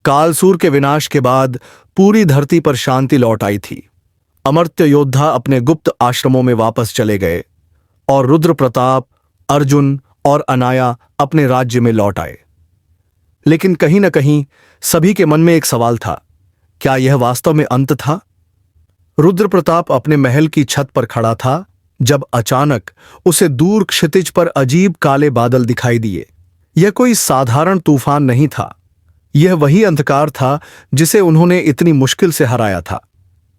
कालसूर के विनाश के बाद पूरी धरती पर शांति लौट आई थी। अमर्त्य योद्धा अपने गुप्त आश्रमों में वापस चले गए और रुद्र प्रताप, अर्जुन और अनाया अपने राज्य में लौट आए। लेकिन कहीं न कहीं सभी के मन में एक सवाल था, क्या यह वास्तव में अंत था? रुद्र प्रताप अपने महल की छत पर खड़ा था जब अचानक उसे दूर क्षितिज पर अजीब काले बादल दिखाई दिए। यह कोई साधारण तूफान नहीं था, यह वही अंधकार था जिसे उन्होंने इतनी मुश्किल से हराया था।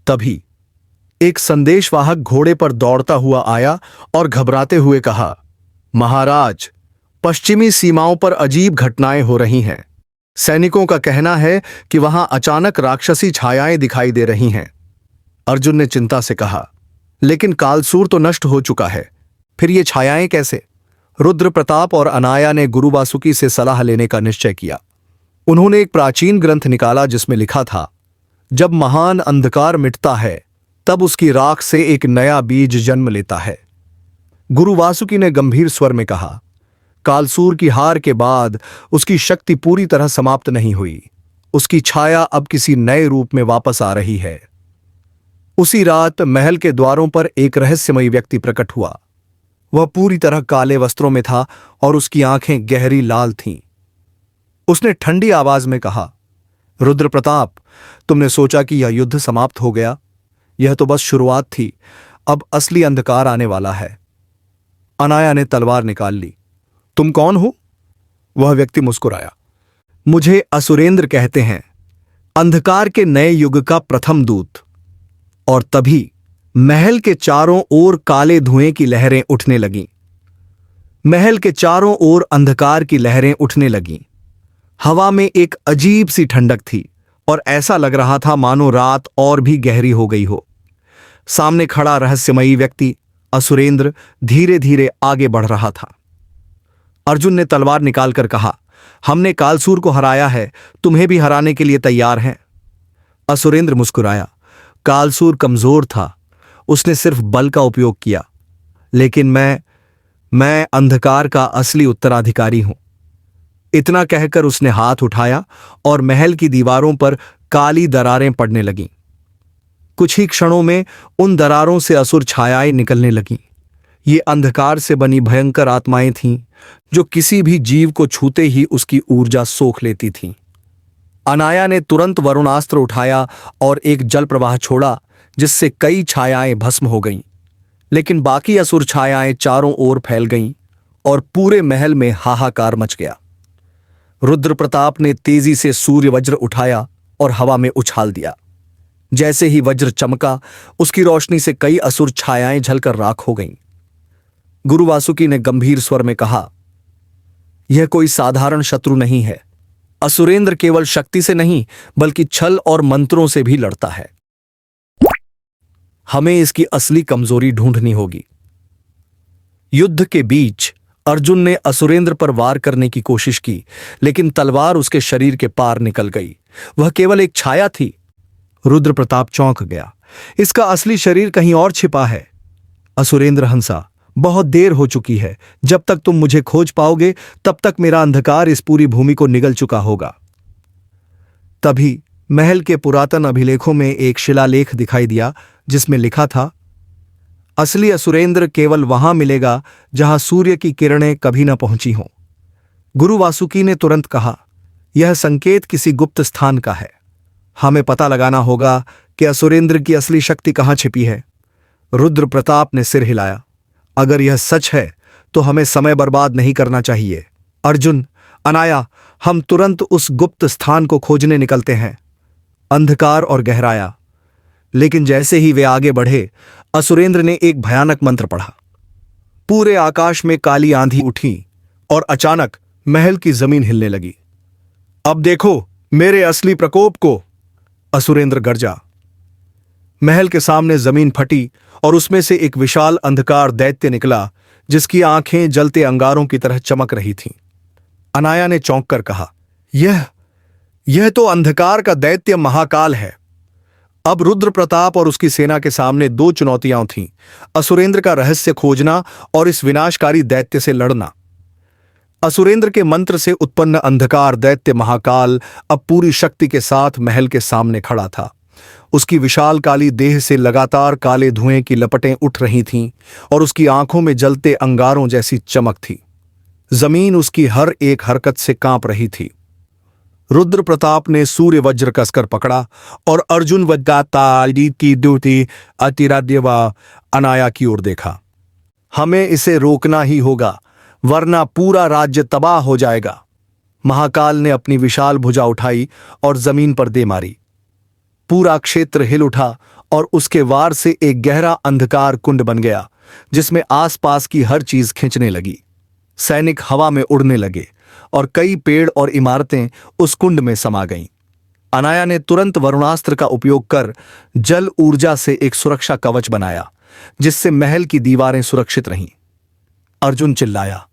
तभी एक संदेशवाहक घोड़े पर दौड़ता हुआ आया और घबराते हुए कहा, महाराज, पश्चिमी सीमाओं पर अजीब घटनाएं हो रही हैं। सैनिकों का कहना है कि वहां अचानक राक्षसी छायाएं दिखाई दे रही हैं। अर्जुन ने चिंता से कहा, लेकिन कालसूर तो नष्ट हो चुका है, फिर ये छायाएं कैसे? रुद्र प्रताप और अनाया ने गुरु वासुकी से सलाह लेने का निश्चय किया। उन्होंने एक प्राचीन ग्रंथ निकाला जिसमें लिखा था, जब महान अंधकार मिटता है तब उसकी राख से एक नया बीज जन्म लेता है। गुरु वासुकी ने गंभीर स्वर में कहा, कालसूर की हार के बाद उसकी शक्ति पूरी तरह समाप्त नहीं हुई, उसकी छाया अब किसी नए रूप में वापस आ रही है। उसी रात महल के द्वारों पर एक रहस्यमयी व्यक्ति प्रकट हुआ। वह पूरी तरह काले वस्त्रों में था और उसकी आंखें गहरी लाल थीं। उसने ठंडी आवाज में कहा, रुद्र प्रताप, तुमने सोचा कि यह युद्ध समाप्त हो गया? यह तो बस शुरुआत थी, अब असली अंधकार आने वाला है। अनाया ने तलवार निकाल ली। तुम कौन हो? वह व्यक्ति मुस्कुराया। मुझे असुरेंद्र कहते हैं, अंधकार के नए युग का प्रथम दूत। और तभी महल के चारों ओर काले धुएं की लहरें उठने लगीं। महल के चारों ओर अंधकार की लहरें उठने लगीं। हवा में एक अजीब सी ठंडक थी और ऐसा लग रहा था मानो रात और भी गहरी हो गई हो। सामने खड़ा रहस्यमयी व्यक्ति असुरेंद्र धीरे धीरे आगे बढ़ रहा था। अर्जुन ने तलवार निकालकर कहा, हमने कालसूर को हराया है, तुम्हें भी हराने के लिए तैयार हैं? असुरेंद्र मुस्कुराया। कालसूर कमजोर था, उसने सिर्फ बल का उपयोग किया, लेकिन मैं अंधकार का असली उत्तराधिकारी हूं। इतना कहकर उसने हाथ उठाया और महल की दीवारों पर काली दरारें पड़ने लगीं। कुछ ही क्षणों में उन दरारों से असुर छायाएं निकलने लगीं। ये अंधकार से बनी भयंकर आत्माएं थीं जो किसी भी जीव को छूते ही उसकी ऊर्जा सोख लेती थीं। अनाया ने तुरंत वरुणास्त्र उठाया और एक जल प्रवाह छोड़ा जिससे कई छायाएं भस्म हो गईं। लेकिन बाकी असुर छायाएं चारों ओर फैल गईं और पूरे महल में हाहाकार मच गया। रुद्र प्रताप ने तेजी से सूर्य वज्र उठाया और हवा में उछाल दिया। जैसे ही वज्र चमका, उसकी रोशनी से कई असुर छायाएं झलकर राख हो गईं। गुरु वासुकी ने गंभीर स्वर में कहा, यह कोई साधारण शत्रु नहीं है। असुरेंद्र केवल शक्ति से नहीं बल्कि छल और मंत्रों से भी लड़ता है। हमें इसकी असली कमजोरी ढूंढनी होगी। युद्ध के बीच अर्जुन ने असुरेंद्र पर वार करने की कोशिश की, लेकिन तलवार उसके शरीर के पार निकल गई। वह केवल एक छाया थी। रुद्र प्रताप चौंक गया। इसका असली शरीर कहीं और छिपा है। असुरेंद्र हंसा, बहुत देर हो चुकी है। जब तक तुम मुझे खोज पाओगे तब तक मेरा अंधकार इस पूरी भूमि को निगल चुका होगा। तभी महल के पुरातन अभिलेखों में एक शिलालेख दिखाई दिया जिसमें लिखा था, असली असुरेंद्र केवल वहां मिलेगा जहां सूर्य की किरणें कभी न पहुंची हों। गुरु वासुकी ने तुरंत कहा, यह संकेत किसी गुप्त स्थान का है। हमें पता लगाना होगा कि असुरेंद्र की असली शक्ति कहां छिपी है। रुद्र प्रताप ने सिर हिलाया। अगर यह सच है तो हमें समय बर्बाद नहीं करना चाहिए। अर्जुन, अनाया, हम तुरंत उस गुप्त स्थान को खोजने निकलते हैं। अंधकार और गहराया। लेकिन जैसे ही वे आगे बढ़े, असुरेंद्र ने एक भयानक मंत्र पढ़ा। पूरे आकाश में काली आंधी उठी और अचानक महल की जमीन हिलने लगी। अब देखो मेरे असली प्रकोप को, असुरेंद्र गरजा। महल के सामने जमीन फटी और उसमें से एक विशाल अंधकार दैत्य निकला जिसकी आंखें जलते अंगारों की तरह चमक रही थीं। अनाया ने चौंक कर कहा, यह तो अंधकार का दैत्य महाकाल है। अब रुद्र प्रताप और उसकी सेना के सामने दो चुनौतियां थीं, असुरेंद्र का रहस्य खोजना और इस विनाशकारी दैत्य से लड़ना। असुरेंद्र के मंत्र से उत्पन्न अंधकार दैत्य महाकाल अब पूरी शक्ति के साथ महल के सामने खड़ा था। उसकी विशाल काली देह से लगातार काले धुएं की लपटें उठ रही थीं और उसकी आंखों में जलते अंगारों जैसी चमक थी। जमीन उसकी हर एक हरकत से कांप रही थी। रुद्र प्रताप ने सूर्य वज्र कसकर पकड़ा और अर्जुन वज्राताड़ी की ड्यूटी अतिराध्य व अनाया की ओर देखा। हमें इसे रोकना ही होगा, वरना पूरा राज्य तबाह हो जाएगा। महाकाल ने अपनी विशाल भुजा उठाई और जमीन पर दे मारी। पूरा क्षेत्र हिल उठा और उसके वार से एक गहरा अंधकार कुंड बन गया, जिसमें आसपास की हर चीज खिंचने लगी। सैनिक हवा में उड़ने लगे और कई पेड़ और इमारतें उस कुंड में समा गईं। अनाया ने तुरंत वरुणास्त्र का उपयोग कर जल ऊर्जा से एक सुरक्षा कवच बनाया, जिससे महल की दीवारें सुरक्षित रहीं। अर्जुन चिल्लाया,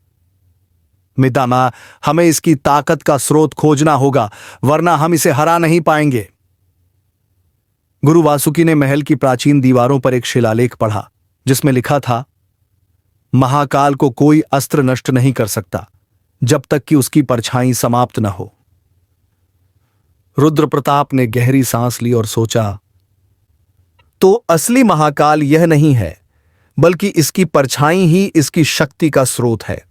मितामा, हमें इसकी ताकत का स्रोत खोजना होगा, वरना हम इसे हरा नहीं पाएंगे। गुरु वासुकी ने महल की प्राचीन दीवारों पर एक शिलालेख पढ़ा, जिसमें लिखा था, महाकाल को कोई अस्त्र नष्ट नहीं कर सकता जब तक कि उसकी परछाई समाप्त न हो। रुद्र प्रताप ने गहरी सांस ली और सोचा, तो असली महाकाल यह नहीं है, बल्कि इसकी परछाई ही इसकी शक्ति का स्रोत है।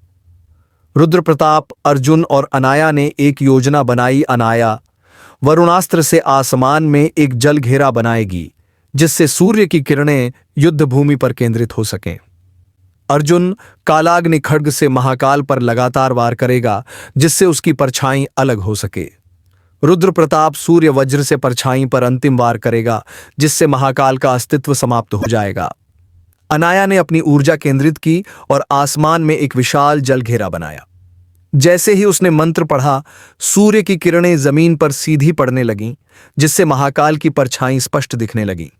रुद्र प्रताप, अर्जुन और अनाया ने एक योजना बनाई। अनाया वरुणास्त्र से आसमान में एक जल घेरा बनाएगी, जिससे सूर्य की किरणें युद्ध भूमि पर केंद्रित हो सकें। अर्जुन कालाग्नि खड्ग से महाकाल पर लगातार वार करेगा, जिससे उसकी परछाई अलग हो सके। रुद्र प्रताप सूर्य वज्र से परछाई पर अंतिम वार करेगा, जिससे महाकाल का अस्तित्व समाप्त हो जाएगा। अनाया ने अपनी ऊर्जा केंद्रित की और आसमान में एक विशाल जल घेरा बनाया। जैसे ही उसने मंत्र पढ़ा, सूर्य की किरणें जमीन पर सीधी पड़ने लगीं, जिससे महाकाल की परछाई स्पष्ट दिखने लगी।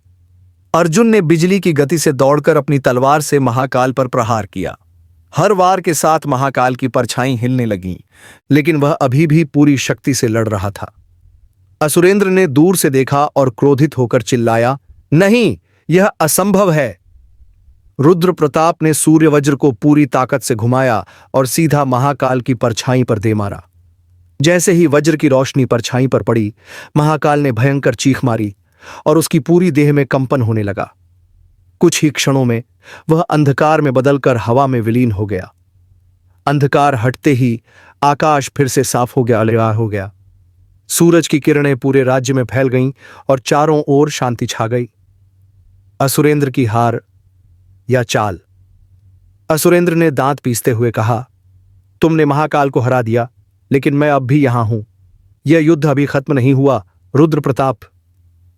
अर्जुन ने बिजली की गति से दौड़कर अपनी तलवार से महाकाल पर प्रहार किया। हर वार के साथ महाकाल की परछाई हिलने लगीं, लेकिन वह अभी भी पूरी शक्ति से लड़ रहा था। असुरेंद्र ने दूर से देखा और क्रोधित होकर चिल्लाया, नहीं, यह असंभव है। रुद्र प्रताप ने सूर्य वज्र को पूरी ताकत से घुमाया और सीधा महाकाल की परछाई पर दे मारा। जैसे ही वज्र की रोशनी परछाई पर पड़ी, महाकाल ने भयंकर चीख मारी और उसकी पूरी देह में कंपन होने लगा। कुछ ही क्षणों में वह अंधकार में बदलकर हवा में विलीन हो गया। अंधकार हटते ही आकाश फिर से साफ हो गया। सूरज की किरणें पूरे राज्य में फैल गईं और चारों ओर शांति छा गई। असुरेंद्र की हार या चाल। असुरेंद्र ने दांत पीसते हुए कहा, तुमने महाकाल को हरा दिया, लेकिन मैं अब भी यहां हूं। यह युद्ध अभी खत्म नहीं हुआ, रुद्र प्रताप।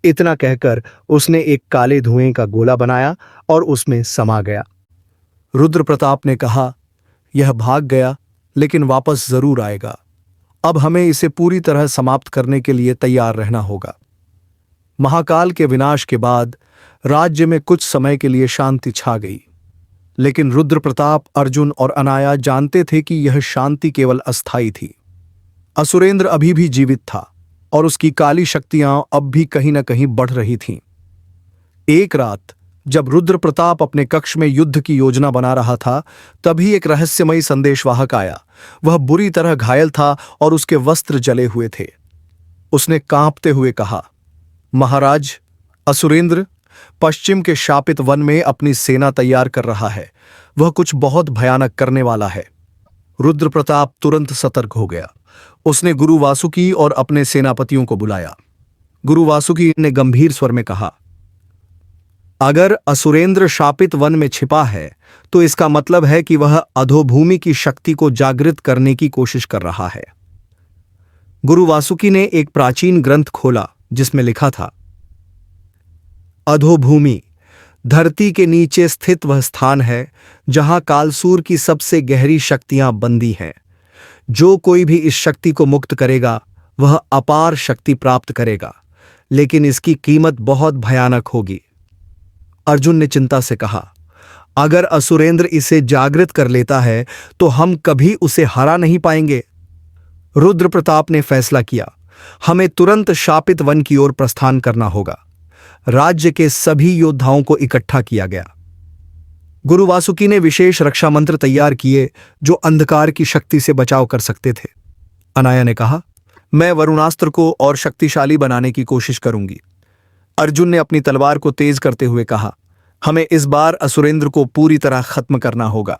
इतना कहकर उसने एक काले धुएं का गोला बनाया और उसमें समा गया। रुद्र प्रताप ने कहा, यह भाग गया, लेकिन वापस जरूर आएगा। अब हमें इसे पूरी तरह समाप्त करने के लिए तैयार रहना होगा। महाकाल के विनाश के बाद राज्य में कुछ समय के लिए शांति छा गई, लेकिन रुद्र प्रताप, अर्जुन और अनाया जानते थे कि यह शांति केवल अस्थायी थी। असुरेंद्र अभी भी जीवित था और उसकी काली शक्तियां अब भी कहीं न कहीं बढ़ रही थीं। एक रात जब रुद्र प्रताप अपने कक्ष में युद्ध की योजना बना रहा था, तभी एक रहस्यमयी संदेशवाहक आया। वह बुरी तरह घायल था और उसके वस्त्र जले हुए थे। उसने कांपते हुए कहा, महाराज, असुरेंद्र पश्चिम के शापित वन में अपनी सेना तैयार कर रहा है। वह कुछ बहुत भयानक करने वाला है। रुद्र प्रताप तुरंत सतर्क हो गया। उसने गुरु वासुकी और अपने सेनापतियों को बुलाया। गुरु वासुकी ने गंभीर स्वर में कहा, अगर असुरेंद्र शापित वन में छिपा है, तो इसका मतलब है कि वह अधोभूमि की शक्ति को जागृत करने की कोशिश कर रहा है। गुरु वासुकी ने एक प्राचीन ग्रंथ खोला, जिसमें लिखा था, अधोभूमि धरती के नीचे स्थित वह स्थान है जहां कालसूर की सबसे गहरी शक्तियां बंदी हैं। जो कोई भी इस शक्ति को मुक्त करेगा, वह अपार शक्ति प्राप्त करेगा, लेकिन इसकी कीमत बहुत भयानक होगी। अर्जुन ने चिंता से कहा, अगर असुरेंद्र इसे जागृत कर लेता है, तो हम कभी उसे हरा नहीं पाएंगे। रुद्र प्रताप ने फैसला किया, हमें तुरंत शापित वन की ओर प्रस्थान करना होगा। राज्य के सभी योद्धाओं को इकट्ठा किया गया। गुरु वासुकी ने विशेष रक्षा मंत्र तैयार किए जो अंधकार की शक्ति से बचाव कर सकते थे। अनाया ने कहा, मैं वरुणास्त्र को और शक्तिशाली बनाने की कोशिश करूंगी। अर्जुन ने अपनी तलवार को तेज करते हुए कहा, हमें इस बार असुरेंद्र को पूरी तरह खत्म करना होगा।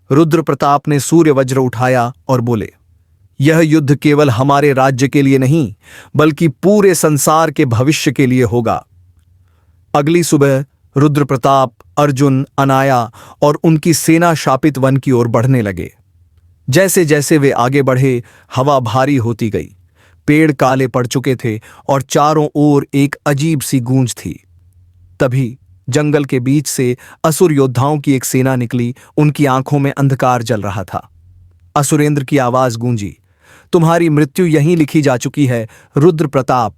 रुद्र प्रताप ने सूर्य वज्र उठाया और बोले, यह युद्ध केवल हमारे राज्य के लिए नहीं बल्कि पूरे संसार के भविष्य के लिए होगा। अगली सुबह रुद्र प्रताप, अर्जुन, अनाया और उनकी सेना शापित वन की ओर बढ़ने लगे। जैसे जैसे वे आगे बढ़े, हवा भारी होती गई। पेड़ काले पड़ चुके थे और चारों ओर एक अजीब सी गूंज थी। तभी जंगल के बीच से असुर योद्धाओं की एक सेना निकली। उनकी आंखों में अंधकार जल रहा था। असुरेंद्र की आवाज गूंजी, तुम्हारी मृत्यु यहीं लिखी जा चुकी है, रुद्र प्रताप।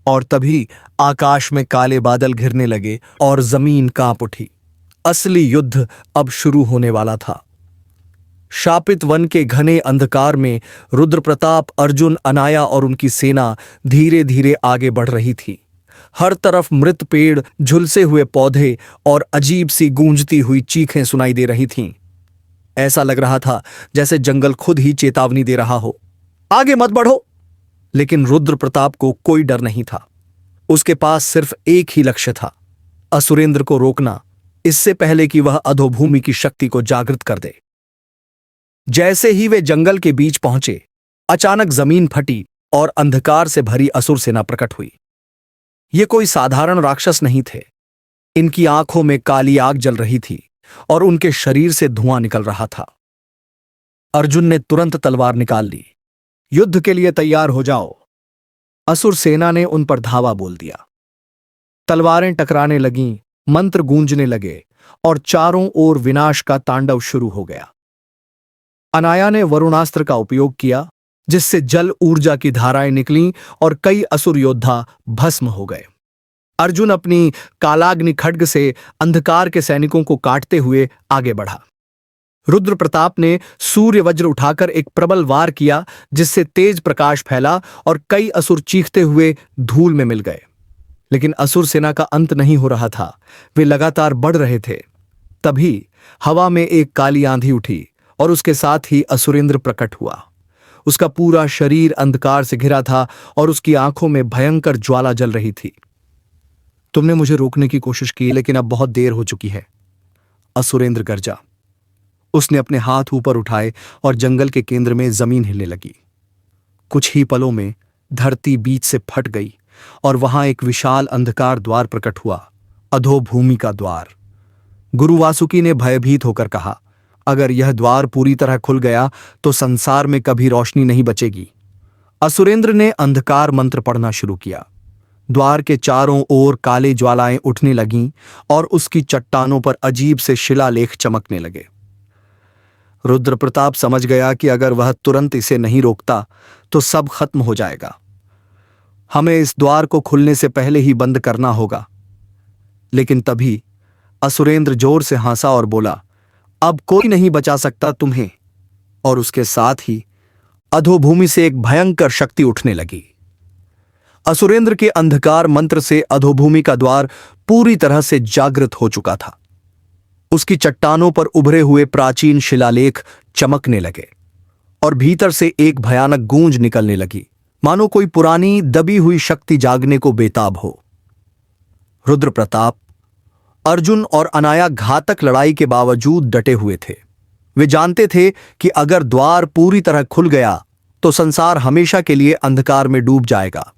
और तभी आकाश में काले बादल घिरने लगे और जमीन कांप उठी। असली युद्ध अब शुरू होने वाला था। शापित वन के घने अंधकार में रुद्र प्रताप, अर्जुन, अनाया और उनकी सेना धीरे धीरे आगे बढ़ रही थी। हर तरफ मृत पेड़, झुलसे हुए पौधे और अजीब सी गूंजती हुई चीखें सुनाई दे रही थीं। ऐसा लग रहा था जैसे जंगल खुद ही चेतावनी दे रहा हो, आगे मत बढ़ो। लेकिन रुद्र प्रताप को कोई डर नहीं था। उसके पास सिर्फ एक ही लक्ष्य था, असुरेंद्र को रोकना, इससे पहले कि वह अधोभूमि की शक्ति को जागृत कर दे। जैसे ही वे जंगल के बीच पहुंचे, अचानक जमीन फटी और अंधकार से भरी असुर सेना प्रकट हुई। ये कोई साधारण राक्षस नहीं थे। इनकी आंखों में काली आग जल रही थी और उनके शरीर से धुआं निकल रहा था। अर्जुन ने तुरंत तलवार निकाल ली। युद्ध के लिए तैयार हो जाओ। असुर सेना ने उन पर धावा बोल दिया। तलवारें टकराने लगीं, मंत्र गूंजने लगे और चारों ओर विनाश का तांडव शुरू हो गया। अनाया ने वरुणास्त्र का उपयोग किया, जिससे जल ऊर्जा की धाराएं निकलीं और कई असुर योद्धा भस्म हो गए। अर्जुन अपनी कालाग्नि खड्ग से अंधकार के सैनिकों को काटते हुए आगे बढ़ा। रुद्र प्रताप ने सूर्य वज्र उठाकर एक प्रबल वार किया, जिससे तेज प्रकाश फैला और कई असुर चीखते हुए धूल में मिल गए। लेकिन असुर सेना का अंत नहीं हो रहा था, वे लगातार बढ़ रहे थे। तभी हवा में एक काली आंधी उठी और उसके साथ ही असुरेंद्र प्रकट हुआ। उसका पूरा शरीर अंधकार से घिरा था और उसकी आंखों में भयंकर ज्वाला जल रही थी। तुमने मुझे रोकने की कोशिश की, लेकिन अब बहुत देर हो चुकी है, असुरेंद्र गरजा। उसने अपने हाथ ऊपर उठाए और जंगल के केंद्र में जमीन हिलने लगी। कुछ ही पलों में धरती बीच से फट गई और वहां एक विशाल अंधकार द्वार प्रकट हुआ, अधोभूमि का द्वार। गुरु वासुकी ने भयभीत होकर कहा, अगर यह द्वार पूरी तरह खुल गया तो संसार में कभी रोशनी नहीं बचेगी। असुरेंद्र ने अंधकार मंत्र पढ़ना शुरू किया। द्वार के चारों ओर काले ज्वालाएं उठने लगीं और उसकी चट्टानों पर अजीब से शिलालेख चमकने लगे। रुद्र प्रताप समझ गया कि अगर वह तुरंत इसे नहीं रोकता तो सब खत्म हो जाएगा। हमें इस द्वार को खुलने से पहले ही बंद करना होगा। लेकिन तभी असुरेंद्र जोर से हंसा और बोला, अब कोई नहीं बचा सकता तुम्हें। और उसके साथ ही अधोभूमि से एक भयंकर शक्ति उठने लगी। असुरेंद्र के अंधकार मंत्र से अधोभूमि का द्वार पूरी तरह से जागृत हो चुका था। उसकी चट्टानों पर उभरे हुए प्राचीन शिलालेख चमकने लगे और भीतर से एक भयानक गूंज निकलने लगी, मानो कोई पुरानी दबी हुई शक्ति जागने को बेताब हो। रुद्र प्रताप, अर्जुन और अनाया घातक लड़ाई के बावजूद डटे हुए थे। वे जानते थे कि अगर द्वार पूरी तरह खुल गया तो संसार हमेशा के लिए अंधकार में डूब जाएगा।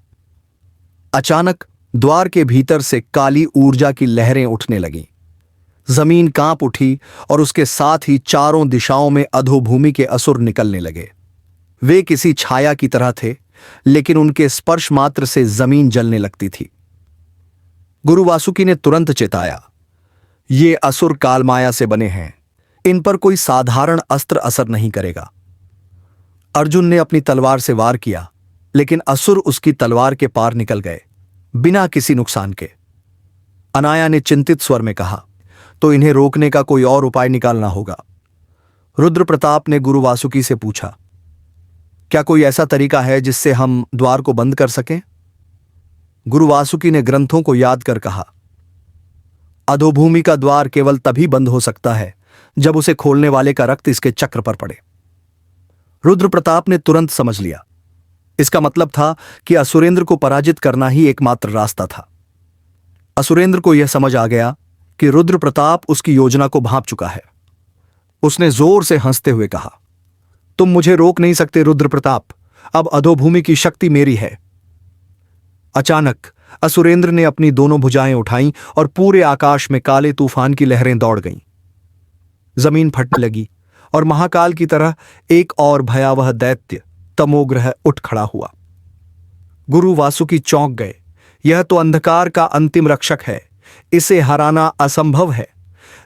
अचानक द्वार के भीतर से काली ऊर्जा की लहरें उठने लगीं। जमीन कांप उठी और उसके साथ ही चारों दिशाओं में अधोभूमि के असुर निकलने लगे। वे किसी छाया की तरह थे, लेकिन उनके स्पर्श मात्र से जमीन जलने लगती थी। गुरु वासुकी ने तुरंत चेताया, ये असुर कालमाया से बने हैं, इन पर कोई साधारण अस्त्र असर नहीं करेगा। अर्जुन ने अपनी तलवार से वार किया, लेकिन असुर उसकी तलवार के पार निकल गए, बिना किसी नुकसान के। अनाया ने चिंतित स्वर में कहा, तो इन्हें रोकने का कोई और उपाय निकालना होगा। रुद्र प्रताप ने गुरु वासुकी से पूछा, क्या कोई ऐसा तरीका है जिससे हम द्वार को बंद कर सकें? गुरु वासुकी ने ग्रंथों को याद कर कहा, अधोभूमि का द्वार केवल तभी बंद हो सकता है जब उसे खोलने वाले का रक्त इसके चक्र पर पड़े। रुद्र प्रताप ने तुरंत समझ लिया। इसका मतलब था कि असुरेंद्र को पराजित करना ही एकमात्र रास्ता था। असुरेंद्र को यह समझ आ गया कि रुद्र प्रताप उसकी योजना को भांप चुका है। उसने जोर से हंसते हुए कहा, तुम मुझे रोक नहीं सकते रुद्र प्रताप, अब अधोभूमि की शक्ति मेरी है। अचानक असुरेंद्र ने अपनी दोनों भुजाएं उठाईं और पूरे आकाश में काले तूफान की लहरें दौड़ गईं। जमीन फटने लगी और महाकाल की तरह एक और भयावह दैत्य तमोग्रह उठ खड़ा हुआ। गुरु वासुकी चौंक गए। यह तो अंधकार का अंतिम रक्षक है, इसे हराना असंभव है।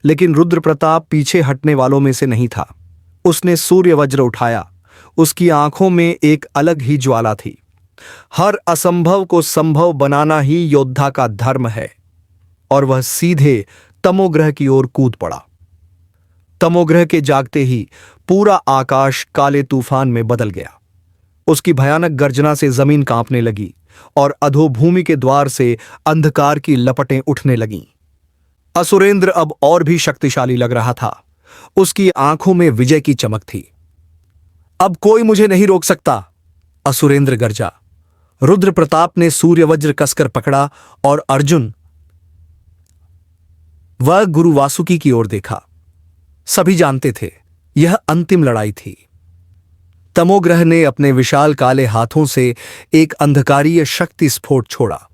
लेकिन रुद्र प्रताप पीछे हटने वालों में से नहीं था। उसने सूर्य वज्र उठाया। उसकी आंखों में एक अलग ही ज्वाला थी। हर असंभव को संभव बनाना ही योद्धा का धर्म है। और वह सीधे तमोग्रह की ओर कूद पड़ा। तमोग्रह के जागते ही पूरा आकाश काले तूफान में बदल गया। उसकी भयानक गर्जना से जमीन कांपने लगी और अधोभूमि के द्वार से अंधकार की लपटें उठने लगीं। असुरेंद्र अब और भी शक्तिशाली लग रहा था। उसकी आंखों में विजय की चमक थी। अब कोई मुझे नहीं रोक सकता, असुरेंद्र गरजा। रुद्र प्रताप ने सूर्य वज्र कसकर पकड़ा और अर्जुन व गुरु वासुकी की ओर देखा। सभी जानते थे यह अंतिम लड़ाई थी। तमोग्रह ने अपने विशाल काले हाथों से एक अंधकारीय शक्ति स्फोट छोड़ा।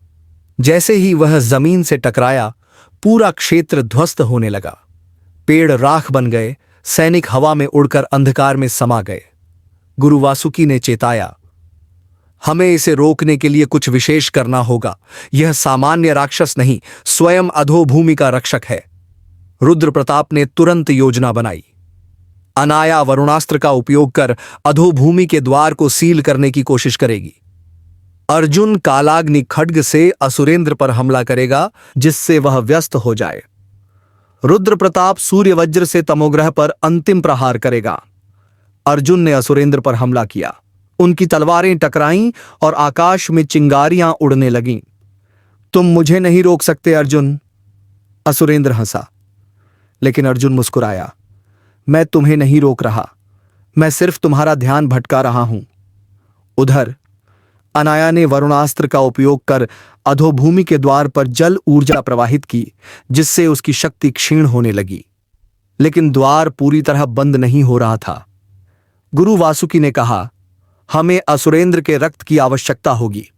जैसे ही वह जमीन से टकराया, पूरा क्षेत्र ध्वस्त होने लगा। पेड़ राख बन गए, सैनिक हवा में उड़कर अंधकार में समा गए। गुरु वासुकी ने चेताया, हमें इसे रोकने के लिए कुछ विशेष करना होगा। यह सामान्य राक्षस नहीं, स्वयं अधोभूमि का रक्षक है। रुद्र प्रताप ने तुरंत योजना बनाई। अनाया वरुणास्त्र का उपयोग कर अधोभूमि के द्वार को सील करने की कोशिश करेगी। अर्जुन कालाग्नि खड्ग से असुरेंद्र पर हमला करेगा, जिससे वह व्यस्त हो जाए। रुद्र प्रताप सूर्य वज्र से तमोग्रह पर अंतिम प्रहार करेगा। अर्जुन ने असुरेंद्र पर हमला किया। उनकी तलवारें टकराईं और आकाश में चिंगारियां उड़ने लगीं। तुम मुझे नहीं रोक सकते अर्जुन, असुरेंद्र हंसा। लेकिन अर्जुन मुस्कुराया, मैं तुम्हें नहीं रोक रहा, मैं सिर्फ तुम्हारा ध्यान भटका रहा हूं। उधर अनाया ने वरुणास्त्र का उपयोग कर अधोभूमि के द्वार पर जल ऊर्जा प्रवाहित की, जिससे उसकी शक्ति क्षीण होने लगी। लेकिन द्वार पूरी तरह बंद नहीं हो रहा था। गुरु वासुकी ने कहा, हमें असुरेंद्र के रक्त की आवश्यकता होगी।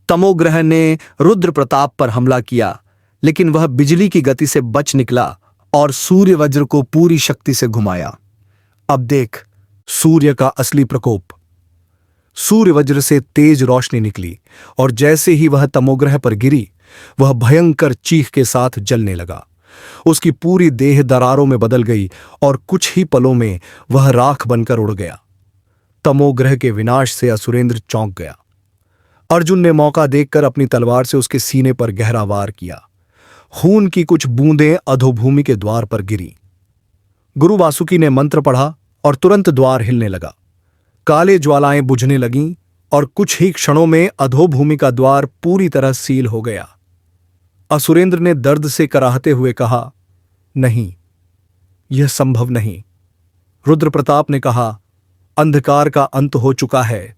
तमोग्रह ने रुद्र प्रताप पर हमला किया, लेकिन वह बिजली की गति से बच निकला और सूर्य वज्र को पूरी शक्ति से घुमाया। अब देख सूर्य का असली प्रकोप। सूर्य वज्र से तेज रोशनी निकली और जैसे ही वह तमोग्रह पर गिरी, वह भयंकर चीख के साथ जलने लगा। उसकी पूरी देह दरारों में बदल गई और कुछ ही पलों में वह राख बनकर उड़ गया। तमोग्रह के विनाश से असुरेंद्र चौंक गया। अर्जुन ने मौका देखकर अपनी तलवार से उसके सीने पर गहरा वार किया। खून की कुछ बूंदें अधोभूमि के द्वार पर गिरी। गुरु वासुकी ने मंत्र पढ़ा और तुरंत द्वार हिलने लगा। काले ज्वालाएं बुझने लगीं और कुछ ही क्षणों में अधोभूमि का द्वार पूरी तरह सील हो गया। असुरेंद्र ने दर्द से कराहते हुए कहा, नहीं, यह संभव नहीं। रुद्र प्रताप ने कहा, अंधकार का अंत हो चुका है।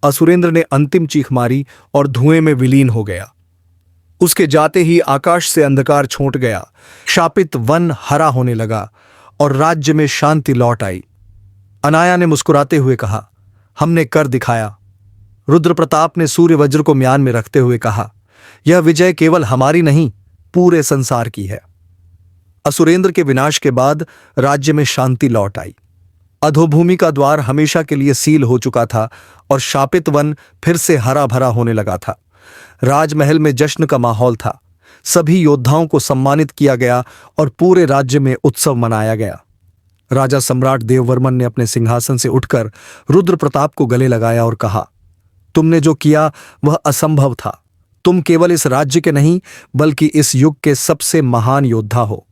असुरेंद्र ने अंतिम चीख मारी और धुएं में विलीन हो गया। उसके जाते ही आकाश से अंधकार छूट गया। शापित वन हरा होने लगा और राज्य में शांति लौट आई। अनाया ने मुस्कुराते हुए कहा, हमने कर दिखाया। रुद्र प्रताप ने सूर्य वज्र को म्यान में रखते हुए कहा, यह विजय केवल हमारी नहीं, पूरे संसार की है। असुरेंद्र के विनाश के बाद राज्य में शांति लौट आई। अधोभूमि का द्वार हमेशा के लिए सील हो चुका था और शापित वन फिर से हरा भरा होने लगा था। राजमहल में जश्न का माहौल था। सभी योद्धाओं को सम्मानित किया गया और पूरे राज्य में उत्सव मनाया गया। राजा सम्राट देववर्मन ने अपने सिंहासन से उठकर रुद्र प्रताप को गले लगाया और कहा, तुमने जो किया वह असंभव था। तुम केवल इस राज्य के नहीं, बल्कि इस युग के सबसे महान योद्धा हो।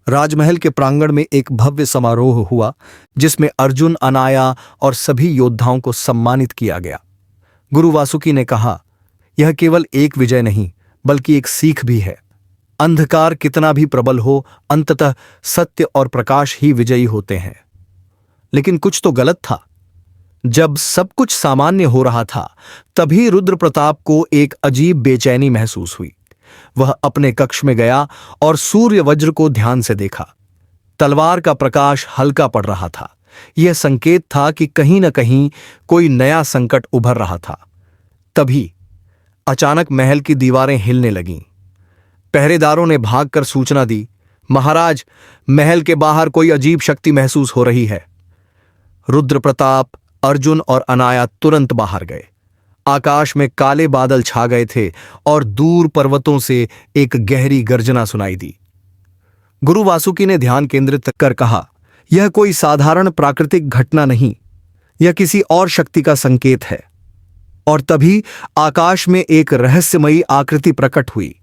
राजमहल के प्रांगण में एक भव्य समारोह हुआ, जिसमें अर्जुन, अनाया और सभी योद्धाओं को सम्मानित किया गया। गुरु वासुकी ने कहा, यह केवल एक विजय नहीं, बल्कि एक सीख भी है। अंधकार कितना भी प्रबल हो, अंततः सत्य और प्रकाश ही विजयी होते हैं। लेकिन कुछ तो गलत था। जब सब कुछ सामान्य हो रहा था, तभी रुद्र प्रताप को एक अजीब बेचैनी महसूस हुई। वह अपने कक्ष में गया और सूर्य वज्र को ध्यान से देखा। तलवार का प्रकाश हल्का पड़ रहा था। यह संकेत था कि कहीं न कहीं कोई नया संकट उभर रहा था। तभी अचानक महल की दीवारें हिलने लगीं। पहरेदारों ने भागकर सूचना दी, महाराज, महल के बाहर कोई अजीब शक्ति महसूस हो रही है। रुद्र प्रताप, अर्जुन और अनाया तुरंत बाहर गए। आकाश में काले बादल छा गए थे और दूर पर्वतों से एक गहरी गर्जना सुनाई दी। गुरु वासुकी ने ध्यान केंद्रित कर कहा, यह कोई साधारण प्राकृतिक घटना नहीं, यह किसी और शक्ति का संकेत है। और तभी आकाश में एक रहस्यमयी आकृति प्रकट हुई।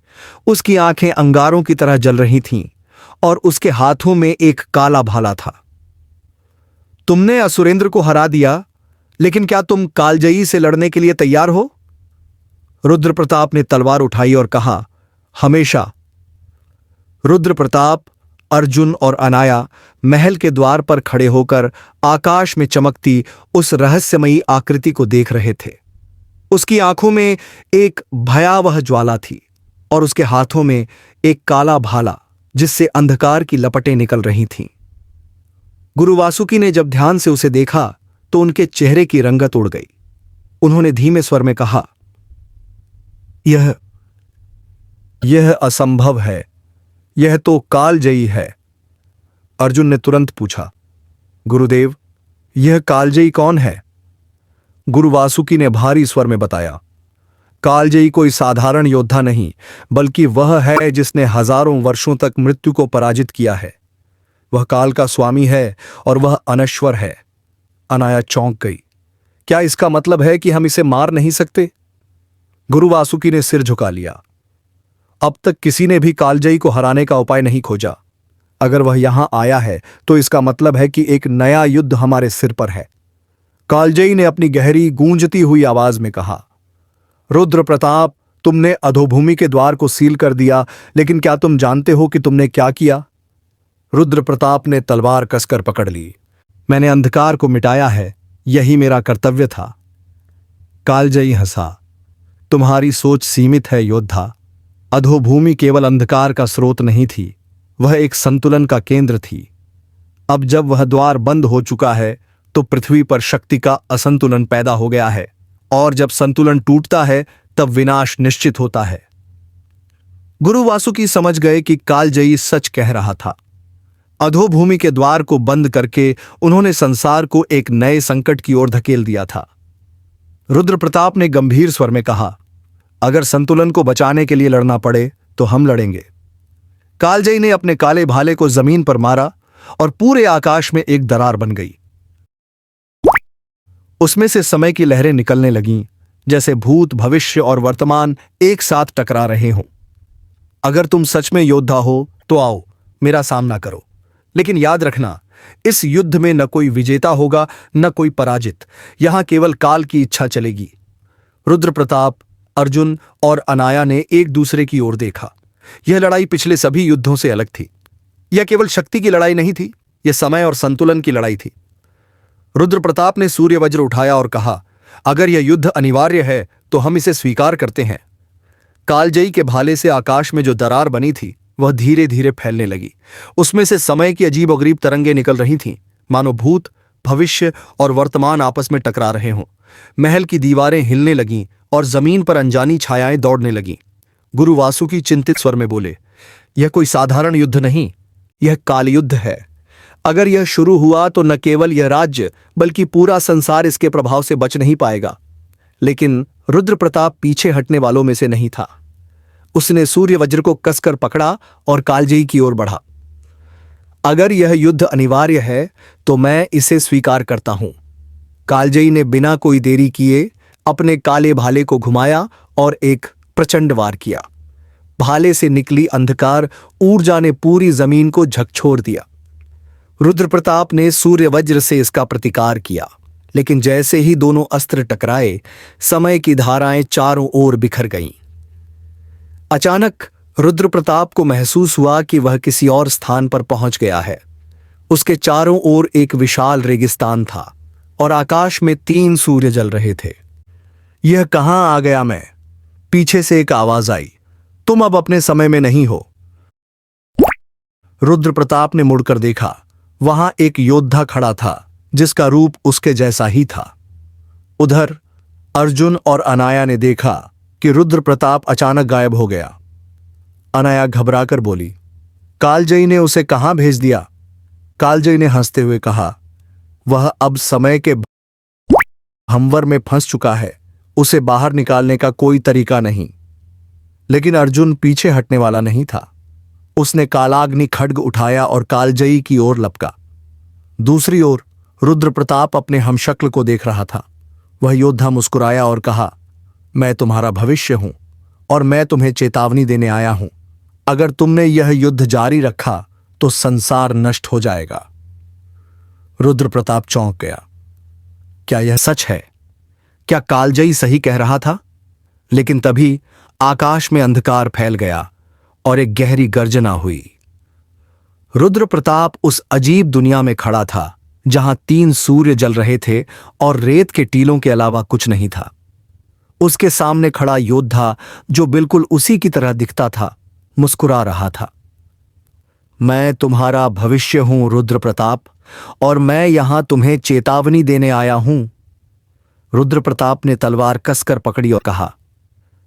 उसकी आंखें अंगारों की तरह जल रही थीं और उसके हाथों में एक काला भाला था। तुमने असुरेंद्र को हरा दिया, लेकिन क्या तुम कालजयी से लड़ने के लिए तैयार हो? रुद्र प्रताप ने तलवार उठाई और कहा, हमेशा। रुद्र प्रताप, अर्जुन और अनाया महल के द्वार पर खड़े होकर आकाश में चमकती उस रहस्यमयी आकृति को देख रहे थे। उसकी आंखों में एक भयावह ज्वाला थी और उसके हाथों में एक काला भाला जिससे अंधकार की लपटें निकल रही थीं। गुरु वासुकी ने जब ध्यान से उसे देखा तो उनके चेहरे की रंगत उड़ गई। उन्होंने धीमे स्वर में कहा, यह असंभव है, यह तो कालजयी है। अर्जुन ने तुरंत पूछा, गुरुदेव, यह कालजयी कौन है? गुरु वासुकी ने भारी स्वर में बताया, कालजयी कोई साधारण योद्धा नहीं, बल्कि वह है जिसने हजारों वर्षों तक मृत्यु को पराजित किया है। वह काल का स्वामी है और वह अनश्वर है। अनाया चौंक गई। क्या इसका मतलब है कि हम इसे मार नहीं सकते? गुरु वासुकी ने सिर झुका लिया। अब तक किसी ने भी कालजयी को हराने का उपाय नहीं खोजा। अगर वह यहां आया है तो इसका मतलब है कि एक नया युद्ध हमारे सिर पर है। कालजयी ने अपनी गहरी गूंजती हुई आवाज में कहा, रुद्र प्रताप, तुमने अधोभूमि के द्वार को सील कर दिया, लेकिन क्या तुम जानते हो कि तुमने क्या किया? रुद्र प्रताप ने तलवार कसकर पकड़ ली। मैंने अंधकार को मिटाया है, यही मेरा कर्तव्य था। कालजयी हंसा, तुम्हारी सोच सीमित है योद्धा। अधोभूमि केवल अंधकार का स्रोत नहीं थी, वह एक संतुलन का केंद्र थी। अब जब वह द्वार बंद हो चुका है तो पृथ्वी पर शक्ति का असंतुलन पैदा हो गया है, और जब संतुलन टूटता है तब विनाश निश्चित होता है। गुरु वासुकी समझ गए कि कालजयी सच कह रहा था। अधोभूमि के द्वार को बंद करके उन्होंने संसार को एक नए संकट की ओर धकेल दिया था। रुद्र प्रताप ने गंभीर स्वर में कहा, अगर संतुलन को बचाने के लिए लड़ना पड़े तो हम लड़ेंगे। कालजयी ने अपने काले भाले को जमीन पर मारा और पूरे आकाश में एक दरार बन गई। उसमें से समय की लहरें निकलने लगीं, जैसे भूत, भविष्य और वर्तमान एक साथ टकरा रहे हों। अगर तुम सच में योद्धा हो तो आओ, मेरा सामना करो। लेकिन याद रखना, इस युद्ध में न कोई विजेता होगा न कोई पराजित। यहां केवल काल की इच्छा चलेगी। रुद्र प्रताप, अर्जुन और अनाया ने एक दूसरे की ओर देखा। यह लड़ाई पिछले सभी युद्धों से अलग थी। यह केवल शक्ति की लड़ाई नहीं थी, यह समय और संतुलन की लड़ाई थी। रुद्र प्रताप ने सूर्य वज्र उठाया और कहा, अगर यह युद्ध अनिवार्य है तो हम इसे स्वीकार करते हैं। कालजयी के भाले से आकाश में जो दरार बनी थी वह धीरे धीरे फैलने लगी। उसमें से समय की अजीबोगरीब तरंगें निकल रही थीं, मानो भूत, भविष्य और वर्तमान आपस में टकरा रहे हों। महल की दीवारें हिलने लगीं और जमीन पर अनजानी छायाएं दौड़ने लगीं। गुरु वासुकी चिंतित स्वर में बोले, यह कोई साधारण युद्ध नहीं, यह कालयुद्ध है। अगर यह शुरू हुआ तो न केवल यह राज्य बल्कि पूरा संसार इसके प्रभाव से बच नहीं पाएगा। लेकिन रुद्र प्रताप पीछे हटने वालों में से नहीं था। उसने सूर्य वज्र को कसकर पकड़ा और कालजयी की ओर बढ़ा। अगर यह युद्ध अनिवार्य है तो मैं इसे स्वीकार करता हूं। कालजयी ने बिना कोई देरी किए अपने काले भाले को घुमाया और एक प्रचंड वार किया। भाले से निकली अंधकार ऊर्जा ने पूरी जमीन को झकझोर दिया। रुद्र प्रताप ने सूर्य वज्र से इसका प्रतिकार किया, लेकिन जैसे ही दोनों अस्त्र टकराए, समय की धाराएं चारों ओर बिखर गईं। अचानक रुद्र प्रताप को महसूस हुआ कि वह किसी और स्थान पर पहुंच गया है। उसके चारों ओर एक विशाल रेगिस्तान था और आकाश में 3 सूर्य जल रहे थे। यह कहां आ गया मैं? पीछे से एक आवाज आई, तुम अब अपने समय में नहीं हो। रुद्र प्रताप ने मुड़कर देखा। वहां एक योद्धा खड़ा था जिसका रूप उसके जैसा ही था। उधर अर्जुन और अनाया ने देखा कि रुद्र प्रताप अचानक गायब हो गया। अनाया घबराकर बोली, कालजयी ने उसे कहां भेज दिया? कालजयी ने हंसते हुए कहा, वह अब समय के भंवर में फंस चुका है, उसे बाहर निकालने का कोई तरीका नहीं। लेकिन अर्जुन पीछे हटने वाला नहीं था। उसने कालाग्नि खड्ग उठाया और कालजयी की ओर लपका। दूसरी ओर रुद्र प्रताप अपने हमशक्ल को देख रहा था। वह योद्धा मुस्कुराया और कहा, मैं तुम्हारा भविष्य हूं और मैं तुम्हें चेतावनी देने आया हूं। अगर तुमने यह युद्ध जारी रखा तो संसार नष्ट हो जाएगा। रुद्र प्रताप चौंक गया। क्या यह सच है? क्या कालजयी सही कह रहा था? लेकिन तभी आकाश में अंधकार फैल गया और एक गहरी गर्जना हुई। रुद्र प्रताप उस अजीब दुनिया में खड़ा था जहां 3 सूर्य जल रहे थे और रेत के टीलों के अलावा कुछ नहीं था। उसके सामने खड़ा योद्धा, जो बिल्कुल उसी की तरह दिखता था, मुस्कुरा रहा था। मैं तुम्हारा भविष्य हूं रुद्र प्रताप, और मैं यहां तुम्हें चेतावनी देने आया हूं। रुद्र प्रताप ने तलवार कसकर पकड़ी और कहा,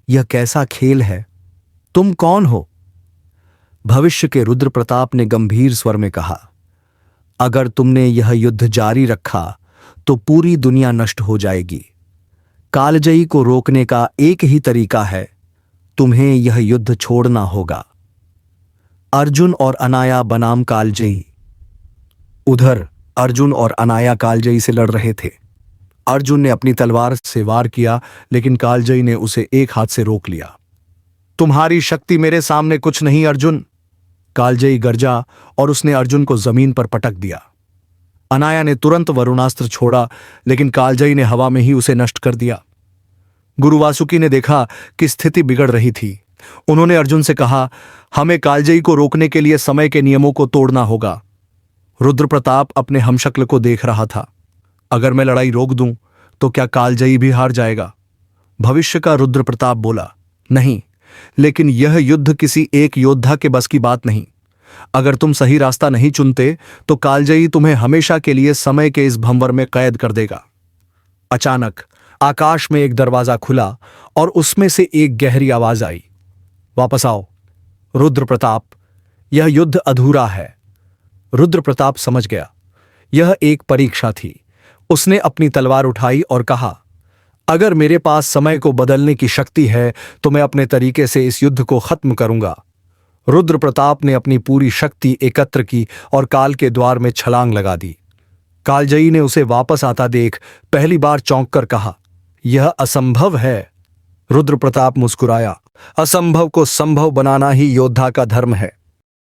यह कैसा खेल है? तुम कौन हो? भविष्य के रुद्र प्रताप ने गंभीर स्वर में कहा, अगर तुमने यह युद्ध जारी रखा तो पूरी दुनिया नष्ट हो जाएगी। कालजयी को रोकने का एक ही तरीका है, तुम्हें यह युद्ध छोड़ना होगा। अर्जुन और अनाया बनाम कालजयी। उधर अर्जुन और अनाया कालजयी से लड़ रहे थे। अर्जुन ने अपनी तलवार से वार किया, लेकिन कालजयी ने उसे एक हाथ से रोक लिया। तुम्हारी शक्ति मेरे सामने कुछ नहीं अर्जुन। कालजयी गरजा और उसने अर्जुन को जमीन पर पटक दिया। अनाया ने तुरंत वरुणास्त्र छोड़ा, लेकिन कालजयी ने हवा में ही उसे नष्ट कर दिया। गुरु वासुकी ने देखा कि स्थिति बिगड़ रही थी। उन्होंने अर्जुन से कहा, हमें कालजयी को रोकने के लिए समय के नियमों को तोड़ना होगा। रुद्र प्रताप अपने हमशक्ल को देख रहा था। अगर मैं लड़ाई रोक दूं तो क्या कालजयी भी हार जाएगा? भविष्य का रुद्र प्रताप बोला, नहीं, लेकिन यह युद्ध किसी एक योद्धा के बस की बात नहीं। अगर तुम सही रास्ता नहीं चुनते तो कालजयी तुम्हें हमेशा के लिए समय के इस भंवर में कैद कर देगा। अचानक आकाश में एक दरवाजा खुला और उसमें से एक गहरी आवाज आई, वापस आओ रुद्र प्रताप, यह युद्ध अधूरा है। रुद्र प्रताप समझ गया, यह एक परीक्षा थी। उसने अपनी तलवार उठाई और कहा, अगर मेरे पास समय को बदलने की शक्ति है तो मैं अपने तरीके से इस युद्ध को खत्म करूंगा। रुद्र प्रताप ने अपनी पूरी शक्ति एकत्र की और काल के द्वार में छलांग लगा दी। कालजयी ने उसे वापस आता देख पहली बार चौंक कर कहा, यह असंभव है। रुद्र प्रताप मुस्कुराया, असंभव को संभव बनाना ही योद्धा का धर्म है।